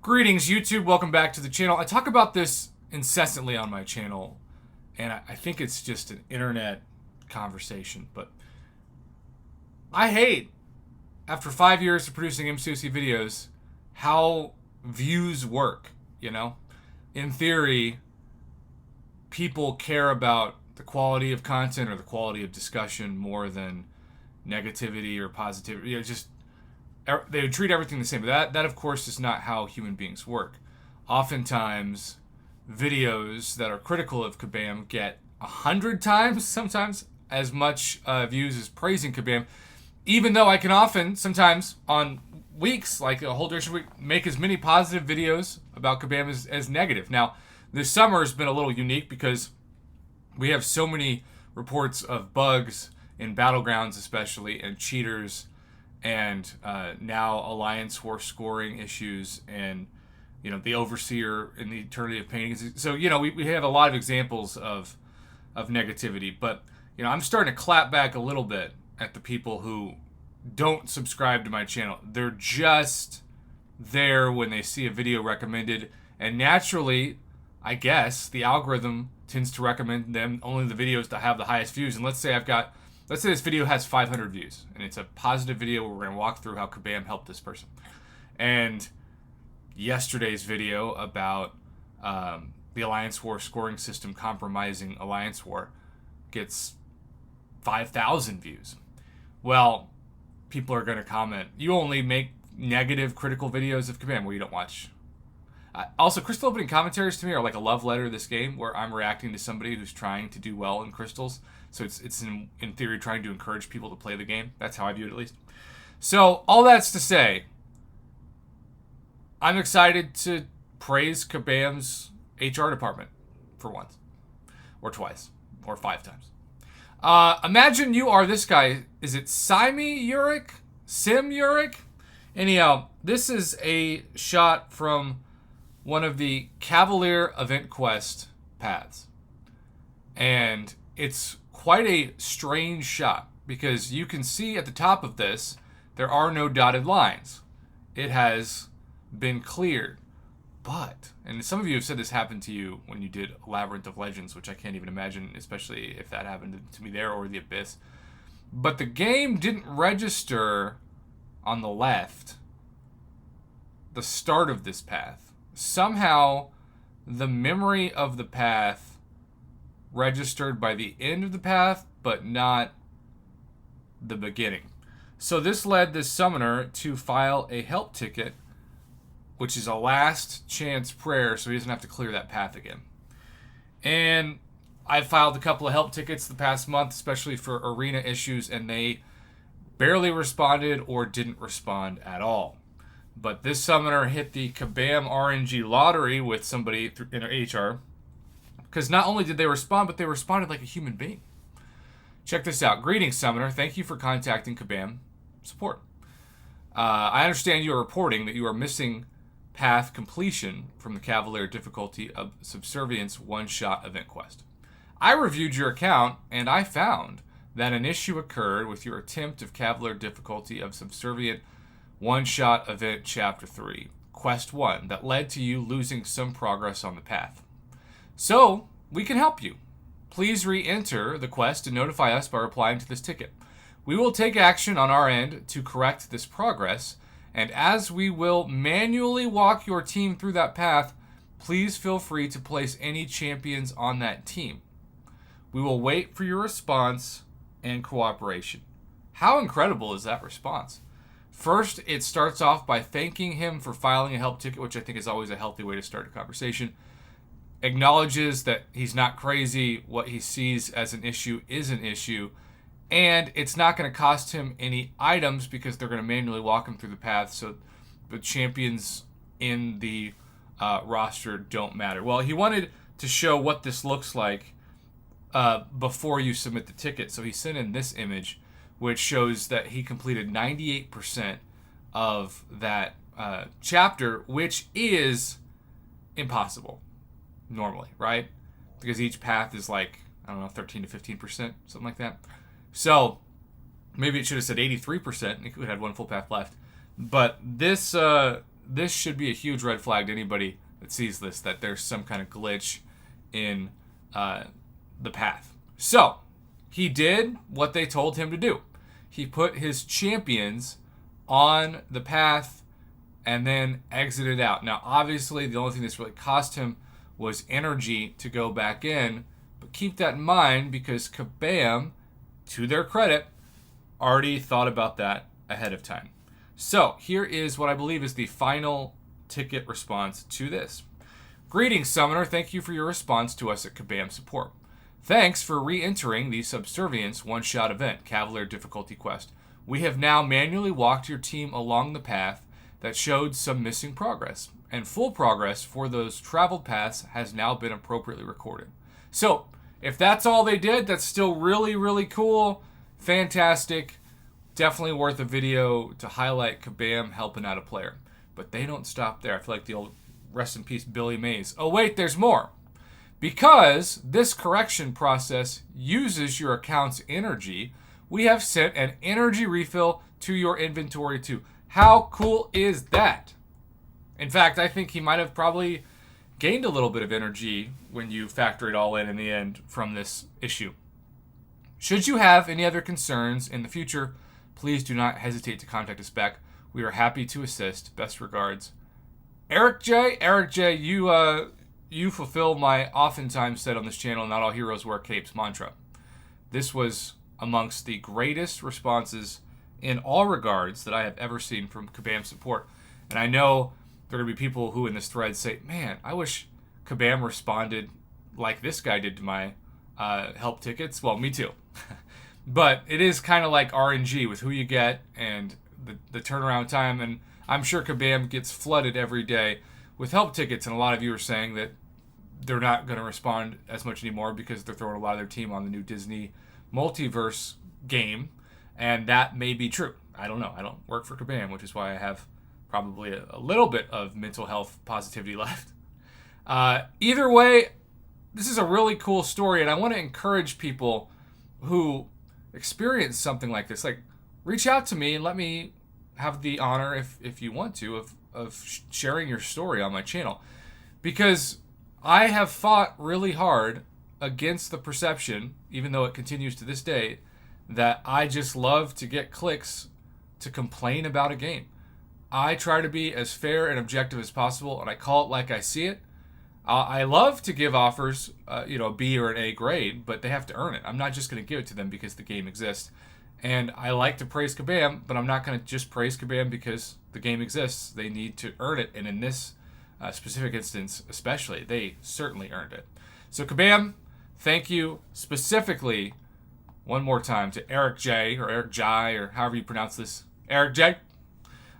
Greetings, YouTube. Welcome back to the channel. I talk about this incessantly on my channel, and I think it's just an internet conversation, but I hate, after 5 years of producing MCOC videos, how views work, you know? In theory, people care about the quality of content or the quality of discussion more than negativity or positivity. You know, just they would treat everything the same. But that of course is not how human beings work. Oftentimes, videos that are critical of Kabam get 100 times, sometimes as much views as praising Kabam. Even though I can often, sometimes on weeks, like a whole duration week, make as many positive videos about Kabam as negative. Now, this summer has been a little unique because we have so many reports of bugs in Battlegrounds especially, and cheaters, and now Alliance War scoring issues, and the Overseer in the Eternity of Pain. So we have a lot of examples of negativity, but I'm starting to clap back a little bit at the people who don't subscribe to my channel. They're just there when they see a video recommended, and naturally, I guess, the algorithm tends to recommend them only the videos that have the highest views. And let's say this video has 500 views, and it's a positive video where we're going to walk through how Kabam helped this person. And yesterday's video about the Alliance War scoring system compromising Alliance War gets 5,000 views. Well, people are going to comment, you only make negative, critical videos of Kabam. Well, you don't watch. Also, crystal opening commentaries to me are like a love letter to this game, where I'm reacting to somebody who's trying to do well in crystals. So it's in theory trying to encourage people to play the game. That's how I view it, at least. So all that's to say, I'm excited to praise Kabam's HR department for once, or twice, or 5 times. Imagine you are this guy. Is it Simi Uric? Sim Uric? Anyhow, this is a shot from one of the Cavalier Event Quest paths. And it's quite a strange shot, because you can see at the top of this, there are no dotted lines. It has been cleared. But, and some of you have said this happened to you when you did Labyrinth of Legends, which I can't even imagine, especially if that happened to me there or the Abyss. But the game didn't register on the left the start of this path. Somehow, the memory of the path registered by the end of the path, but not the beginning. So this led this summoner to file a help ticket, which is a last chance prayer, so he doesn't have to clear that path again. And I filed a couple of help tickets the past month, especially for arena issues, and they barely responded or didn't respond at all. But this summoner hit the Kabam RNG lottery with somebody in their HR, because not only did they respond, but they responded like a human being. Check this out. Greetings, summoner. Thank you for contacting Kabam support. I understand you are reporting that you are missing path completion from the Cavalier difficulty of Subservience one-shot event quest. I reviewed your account, and I found that an issue occurred with your attempt of Cavalier difficulty of Subservient one-shot event chapter 3, quest 1, that led to you losing some progress on the path. So, we can help you. Please re-enter the quest and notify us by replying to this ticket. We will take action on our end to correct this progress, and as we will manually walk your team through that path, please feel free to place any champions on that team. We will wait for your response and cooperation. How incredible is that response? First, it starts off by thanking him for filing a help ticket, which I think is always a healthy way to start a conversation. Acknowledges that he's not crazy, what he sees as an issue is an issue, and it's not going to cost him any items because they're going to manually walk him through the path, so the champions in the roster don't matter. Well, he wanted to show what this looks like before you submit the ticket, so he sent in this image, which shows that he completed 98% of that chapter, which is impossible normally, right? Because each path is like, I don't know, 13 to 15%, something like that. So maybe it should have said 83%, and he could have had one full path left. But this this should be a huge red flag to anybody that sees this, that there's some kind of glitch in the path. So, he did what they told him to do. He put his champions on the path and then exited out. Now, obviously, the only thing that's really cost him was energy to go back in. But keep that in mind, because Kabam, to their credit, already thought about that ahead of time. So, here is what I believe is the final ticket response to this. Greetings, Summoner. Thank you for your response to us at Kabam Support. Thanks for re-entering the Subservience one-shot event, Cavalier Difficulty Quest. We have now manually walked your team along the path that showed some missing progress, and full progress for those traveled paths has now been appropriately recorded. So, if that's all they did, that's still really, really cool. Fantastic. Definitely worth a video to highlight Kabam helping out a player. But they don't stop there. I feel like the old rest in peace Billy Mays. Oh wait, there's more. Because this correction process uses your account's energy, we have sent an energy refill to your inventory too. How cool is that? In fact, I think he might have probably gained a little bit of energy when you factor it all in the end from this issue. Should you have any other concerns in the future, please do not hesitate to contact us back. We are happy to assist. Best regards, Eric J. Eric J, you fulfill my oftentimes said on this channel, not all heroes wear capes mantra. This was amongst the greatest responses in all regards that I have ever seen from Kabam Support. And I know there are going to be people who in this thread say, man, I wish Kabam responded like this guy did to my help tickets. Well, me too. But it is kind of like RNG with who you get and the turnaround time. And I'm sure Kabam gets flooded every day with help tickets. And a lot of you are saying that they're not going to respond as much anymore because they're throwing a lot of their team on the new Disney multiverse game. And that may be true. I don't know. I don't work for Kabam, which is why I have probably a little bit of mental health positivity left. Either way, this is a really cool story, and I want to encourage people who experience something like this. Like, reach out to me and let me have the honor, if you want to, of sharing your story on my channel. Because I have fought really hard against the perception, even though it continues to this day, that I just love to get clicks to complain about a game. I try to be as fair and objective as possible, and I call it like I see it. I love to give offers, a B or an A grade, but they have to earn it. I'm not just going to give it to them because the game exists. And I like to praise Kabam, but I'm not going to just praise Kabam because the game exists. They need to earn it, and in this specific instance especially, they certainly earned it. So Kabam, thank you specifically one more time to Eric J, or Eric Jai, or however you pronounce this. Eric J,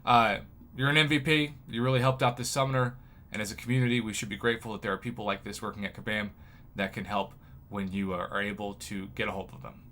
you're an MVP. You really helped out this summoner. And as a community, we should be grateful that there are people like this working at Kabam that can help when you are able to get a hold of them.